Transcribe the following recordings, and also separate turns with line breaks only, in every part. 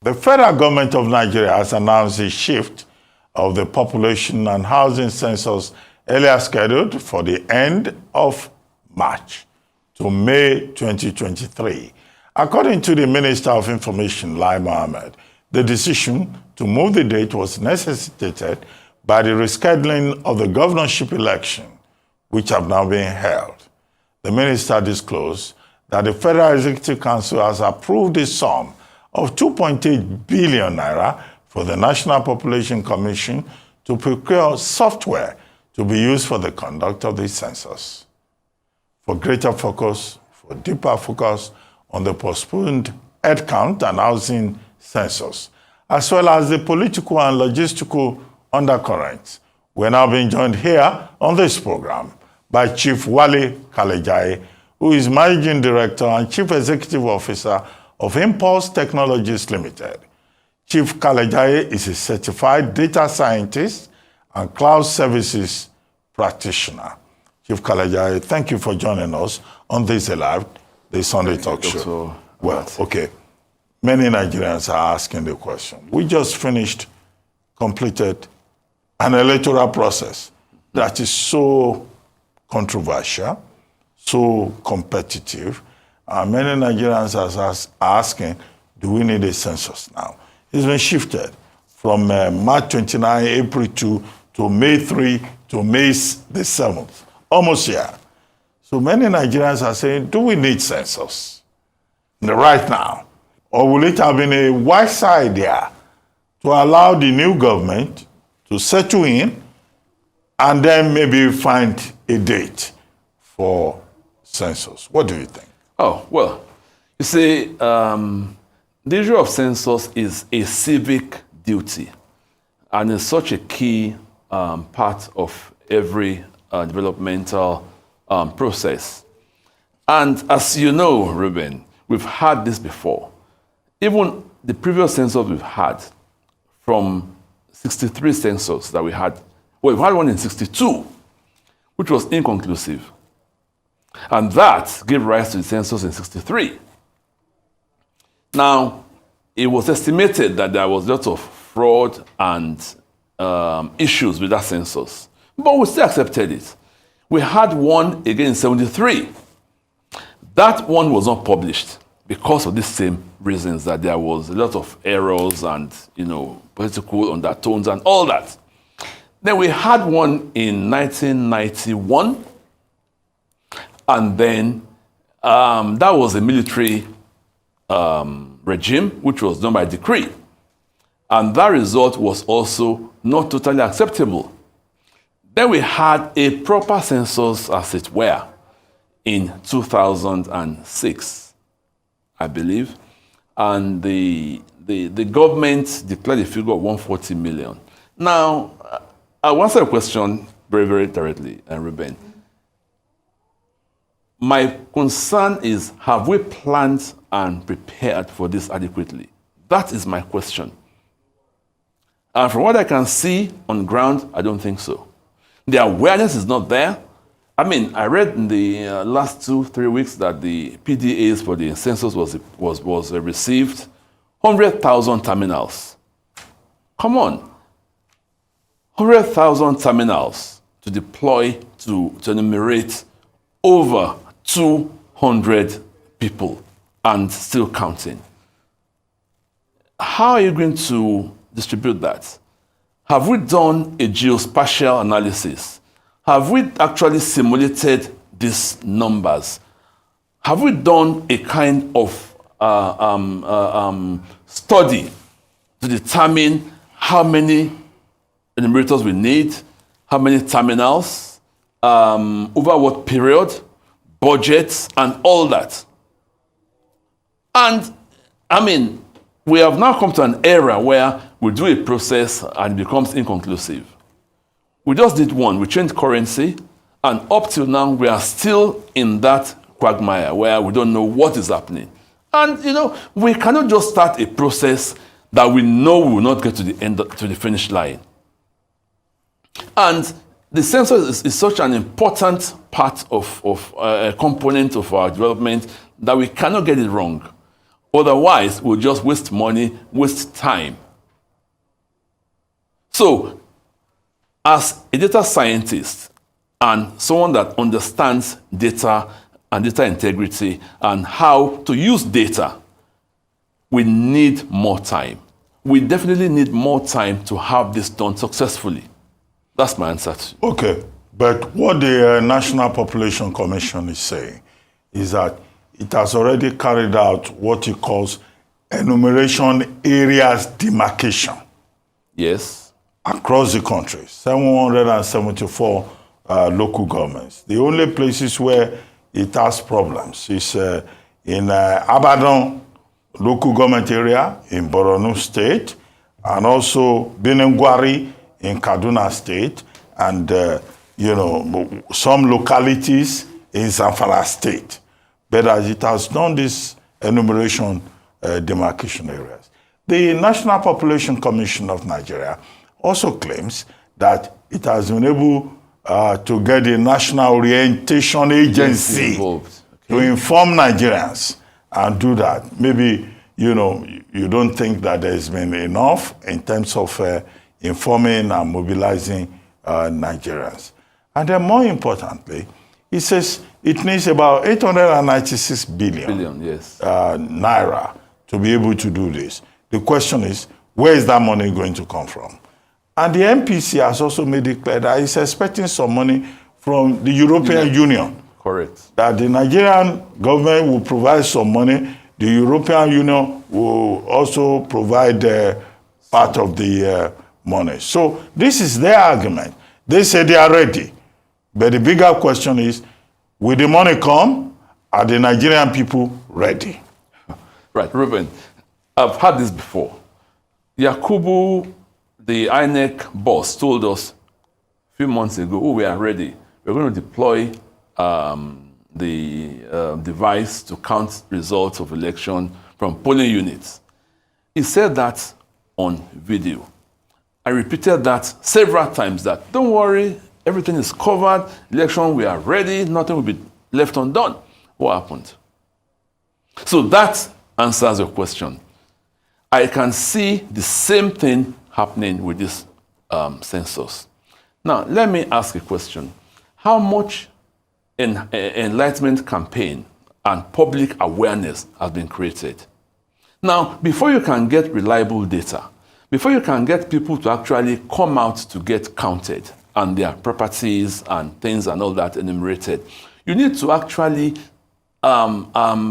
The federal government of Nigeria has announced a shift of the population and housing census earlier scheduled for the end of March to May 2023. According to the Minister of Information, Lai Mohammed, the decision to move the date was necessitated by the rescheduling of the governorship election, which have now been held. The minister disclosed that the Federal Executive Council has approved a sum of 2.8 billion naira for the National Population Commission to procure software to be used for the conduct of the census. For greater focus, for deeper focus on the postponed headcount and housing census, as well as the political and logistical undercurrents, we're now being joined here on this program by Chief Wale Kalejaiye, who is Managing Director and Chief Executive Officer of Impulse Technologies Limited. Chief Kalejaiye is a certified data scientist and cloud services practitioner. Chief Kalejaiye, thank you for joining us on this live, the Sunday Talk Show. Well, okay. Many Nigerians are asking the question. We just completed an electoral process that is so controversial, so competitive. Many Nigerians are asking, do we need a census now? It's been shifted from March 29, April 2, to May 3, to May the 7th, almost here. So many Nigerians are saying, do we need census right now? Or will it have been a wise idea to allow the new government to settle in and then maybe find a date for census? What do you think?
Oh, well, you see, the issue of census is a civic duty and is such a key part of every developmental process. And as you know, Ruben, we've had this before. Even the previous census we've had, from 63 census that we had, well, we had one in 62, which was inconclusive. And that gave rise to the census in 63. Now, it was estimated that there was lots of fraud and issues with that census, but we still accepted it. We had one again in 73. That one was not published because of the same reasons, that there was a lot of errors and, political undertones and all that. Then we had one in 1991, and then that was a military regime, which was done by decree. And that result was also not totally acceptable. Then we had a proper census, as it were, in 2006. I believe, and the government declared a figure of 140 million. Now, I'll answer the question very, very directly, Ruben. My concern is, have we planned and prepared for this adequately? That is my question. And from what I can see on ground, I don't think so. The awareness is not there. I mean, I read in the last 2-3 weeks that the PDAs for the census was received 100,000 terminals. Come on. 100,000 terminals to deploy to enumerate over 200 people and still counting. How are you going to distribute that? Have we done a geospatial analysis? Have we actually simulated these numbers? Have we done a kind of study to determine how many enumerators we need, how many terminals, over what period, budgets, and all that? And, I mean, we have now come to an era where we do a process and it becomes inconclusive. We just did one, we changed currency, and up till now, we are still in that quagmire where we don't know what is happening. And, we cannot just start a process that we know we will not get to the end, to the finish line. And the census is such an important part of a component of our development that we cannot get it wrong. Otherwise, we'll just waste money, waste time. So, as a data scientist and someone that understands data and data integrity and how to use data, we need more time. We definitely need more time to have this done successfully. That's my answer to you.
Okay, but what the National Population Commission is saying is that it has already carried out what it calls enumeration areas demarcation.
Yes.
Across the country, 774 local governments. The only places where it has problems is in Abadan local government area in Borno State, and also Benengwari in Kaduna State, and some localities in Zamfara State. But as it has done this enumeration demarcation areas, the National Population Commission of Nigeria also claims that it has been able to get the National Orientation Agency to inform Nigerians and do that. Maybe, you don't think that there's been enough in terms of informing and mobilizing Nigerians. And then more importantly, it says it needs about 896 billion
yes.
Naira to be able to do this. The question is, where is that money going to come from? And the MPC has also made it clear that it's expecting some money from the European Union.
Correct.
That the Nigerian government will provide some money. The European Union will also provide part of the money. So this is their argument. They say they are ready. But the bigger question is, will the money come? Are the Nigerian people ready?
Right, Ruben, I've had this before. Yakubu, the INEC boss, told us a few months ago, we are ready. We're going to deploy the device to count results of election from polling units. He said that on video. I repeated that several times, that don't worry, everything is covered, election, we are ready, nothing will be left undone. What happened? So that answers your question. I can see the same thing happening with this census. Now, let me ask a question. How much enlightenment campaign and public awareness has been created? Now, before you can get reliable data, before you can get people to actually come out to get counted and their properties and things and all that enumerated, you need to actually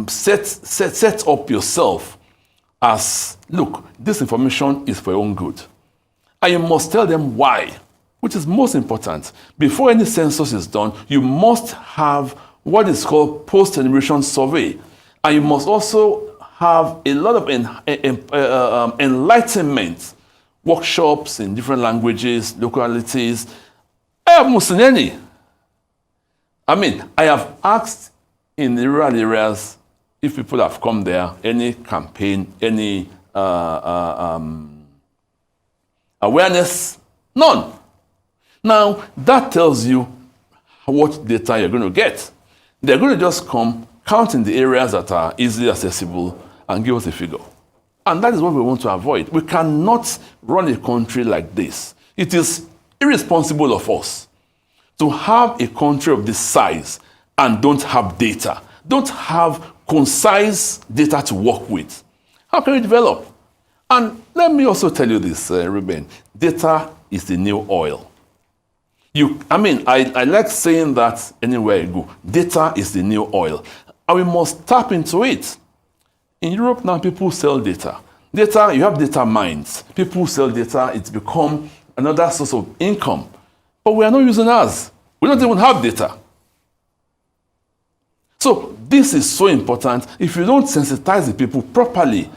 set up yourself as, look, this information is for your own good. And you must tell them why, which is most important. Before any census is done, you must have what is called post-enumeration survey. And you must also have a lot of enlightenment workshops in different languages, localities. I haven't seen any. I mean, I have asked in the rural areas if people have come there, any campaign, any awareness, none. Now, that tells you what data you're going to get. They're going to just come, count in the areas that are easily accessible, and give us a figure. And that is what we want to avoid. We cannot run a country like this. It is irresponsible of us to have a country of this size and don't have data, don't have concise data to work with. How can we develop? And let me also tell you this, Ruben, data is the new oil. I like saying that anywhere you go. Data is the new oil. And we must tap into it. In Europe now, people sell data. Data, you have data mines. People sell data. It's become another source of income. But we are not using ours. We don't even have data. So this is so important. If you don't sensitize the people properly,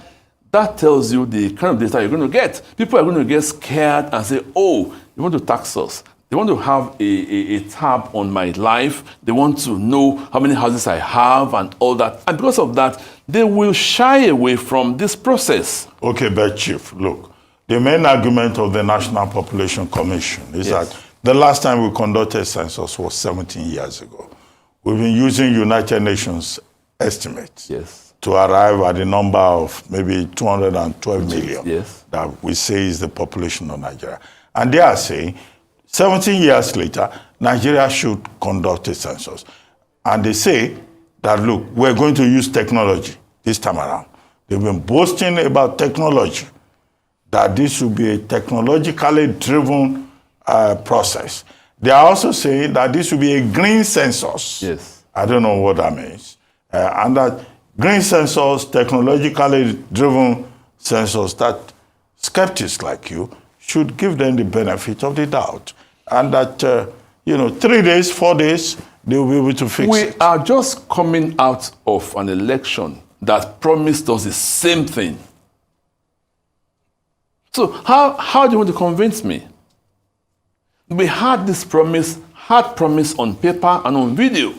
that tells you the kind of data you're going to get. People are going to get scared and say, oh, you want to tax us. They want to have a tab on my life. They want to know how many houses I have and all that. And because of that, they will shy away from this process.
Okay, but Chief, look, the main argument of the National Population Commission is that the last time we conducted census was 17 years ago. We've been using United Nations estimates.
Yes.
to arrive at the number of maybe 212 million
Yes.
that we say is the population of Nigeria. And they are saying 17 years later, Nigeria should conduct a census. And they say that, look, we're going to use technology this time around. They've been boasting about technology, that this will be a technologically driven process. They are also saying that this will be a green census.
Yes.
I don't know what that means. And that green census, technologically driven census, that skeptics like you should give them the benefit of the doubt. And that, 3 days, 4 days, they will be able to fix it.
We are just coming out of an election that promised us the same thing. So how do you want to convince me? We had this promise, on paper and on video.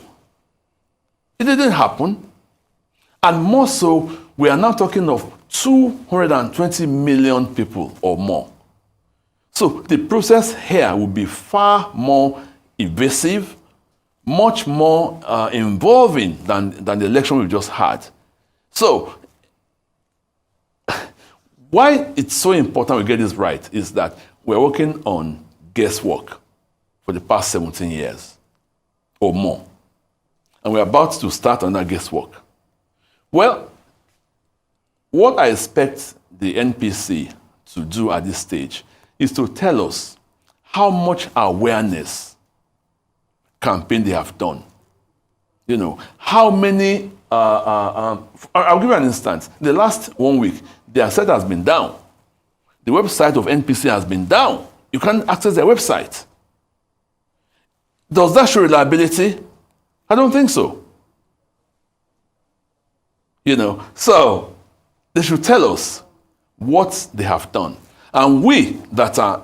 It didn't happen. And more so, we are now talking of 220 million people or more. So the process here will be far more invasive, much more involving than the election we just had. So why it's so important we get this right is that we're working on guesswork for the past 17 years or more. And we're about to start on that guesswork. Well, what I expect the NPC to do at this stage is to tell us how much awareness campaign they have done. How many, I'll give you an instance. The last 1 week, their site has been down. The website of NPC has been down. You can't access their website. Does that show reliability? I don't think so. So they should tell us what they have done. And we that are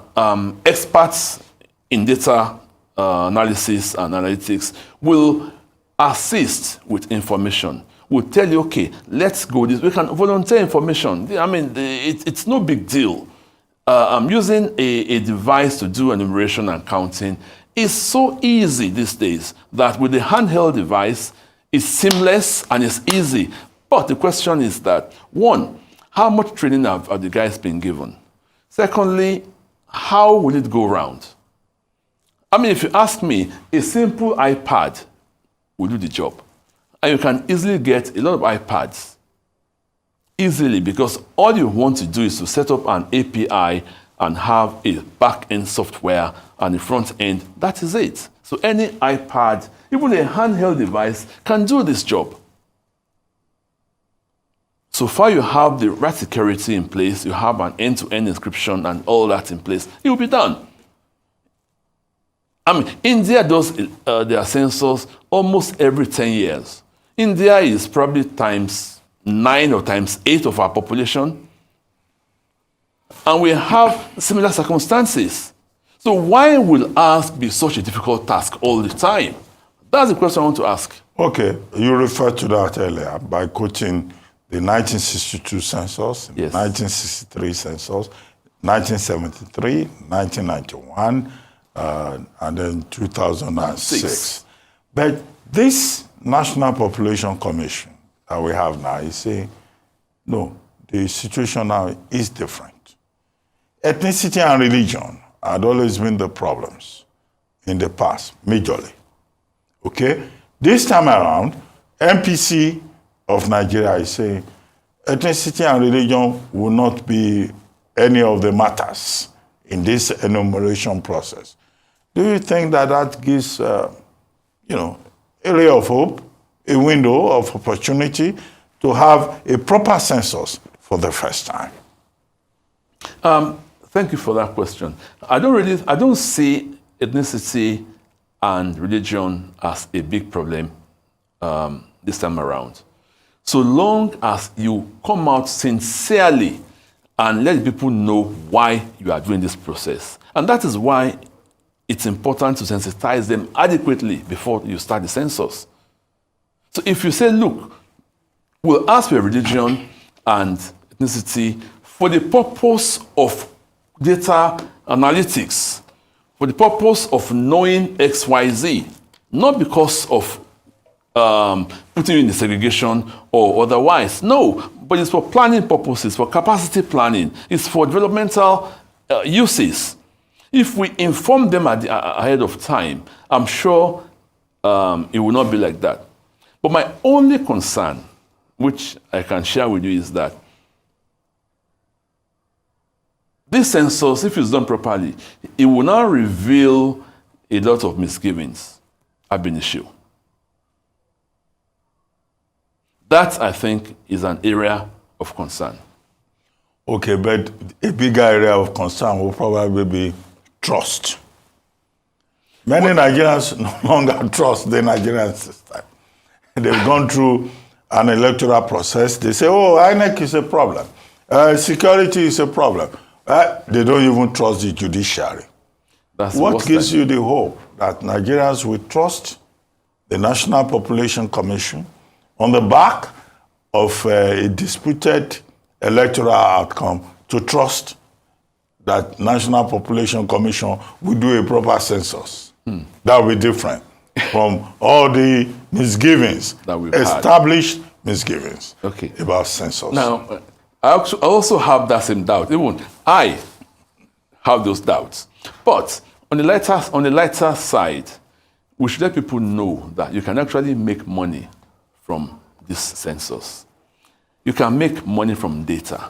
experts in data analysis and analytics will assist with information. We'll tell you, okay, let's go this. We can volunteer information. I mean, it's no big deal. Using a device to do enumeration and counting is so easy these days that with the handheld device, it's seamless and it's easy. But the question is that, one, how much training have the guys been given? Secondly, how will it go around? I mean, if you ask me, a simple iPad will do the job. And you can easily get a lot of iPads easily because all you want to do is to set up an API and have a back-end software and a front end. That is it. So any iPad, even a handheld device, can do this job. So far you have the right security in place, you have an end-to-end encryption and all that in place, it will be done. I mean, India does their census almost every 10 years. India is probably times 9 or times 8 of our population. And we have similar circumstances. So why will ours be such a difficult task all the time? That's the question I want to ask.
Okay, you referred to that earlier by quoting the 1962 census,
Yes.
1963 census, 1973, 1991, and then 2006. But this National Population Commission that we have now is saying, no, the situation now is different. Ethnicity and religion had always been the problems in the past, majorly. Okay? This time around, MPC of Nigeria is saying ethnicity and religion will not be any of the matters in this enumeration process. Do you think that that gives, a ray of hope, a window of opportunity to have a proper census for the first time?
Thank you for that question. I don't see ethnicity and religion as a big problem this time around. So long as you come out sincerely and let people know why you are doing this process. And that is why it's important to sensitize them adequately before you start the census. So if you say, look, we'll ask for religion and ethnicity for the purpose of data analytics, for the purpose of knowing XYZ, not because of putting you in the segregation or otherwise. No, but it's for planning purposes, for capacity planning. It's for developmental uses. If we inform them ahead of time, I'm sure it will not be like that. But my only concern, which I can share with you, is that this census, if it's done properly, it will now reveal a lot of misgivings ab initio. That, I think, is an area of concern.
Okay, but a bigger area of concern will probably be trust. Many Nigerians no longer trust the Nigerian system. They've gone through an electoral process. They say, oh, INEC is a problem. Security is a problem. They don't even trust the judiciary. What gives you the hope that Nigerians will trust the National Population Commission on the back of a disputed electoral outcome to trust that National Population Commission will do a proper census? That will be different from all the misgivings,
that we've
established misgivings
okay.
about census.
Now, I also have that same doubt. Even I have those doubts. But on the lighter side, we should let people know that you can actually make money from this census. You can make money from data.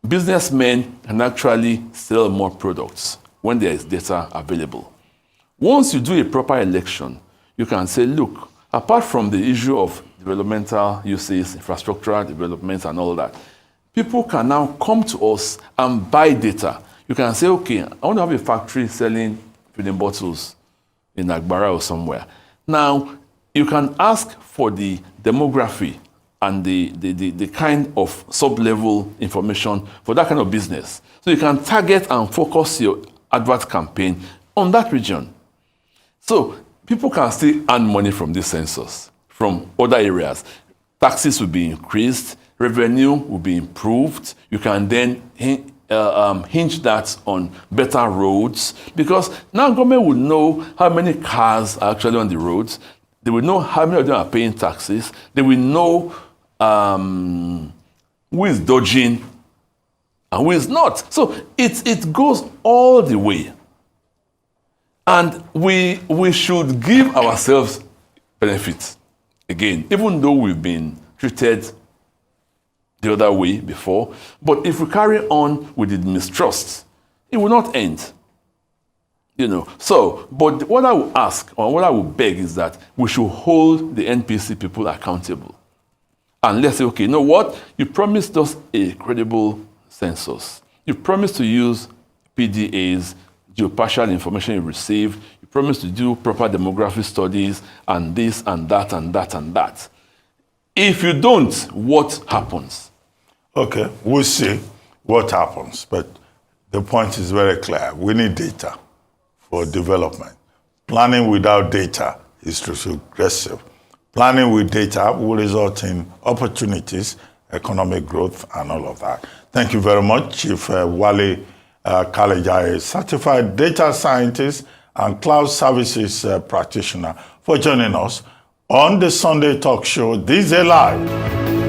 Businessmen can actually sell more products when there is data available. Once you do a proper election, you can say, look, apart from the issue of developmental uses, infrastructural development and all that, people can now come to us and buy data. You can say, okay, I want to have a factory selling filling bottles in Agbara or somewhere. Now, you can ask for the demography and the kind of sub-level information for that kind of business. So you can target and focus your advert campaign on that region. So people can still earn money from this census, from other areas. Taxes will be increased, revenue will be improved. You can then hinge that on better roads, because now government will know how many cars are actually on the roads. They will know how many of them are paying taxes. They will know who is dodging and who is not. So it goes all the way. And we should give ourselves benefits. Again, even though we've been treated the other way before, but if we carry on with the mistrust, it will not end. So, but what I would ask, or what I would beg, is that we should hold the NPC people accountable. And let's say, okay, you know what? You promised us a credible census. You promised to use PDAs, geospatial information you receive. You promised to do proper demographic studies, and this, and that, and that, and that. If you don't, what happens?
Okay, we'll see what happens. But the point is very clear. We need data for development. Planning without data is regressive. Planning with data will result in opportunities, economic growth, and all of that. Thank you very much, Chief Wale Kalejaiye, certified data scientist and cloud services practitioner, for joining us on the Sunday talk show, This Is Live.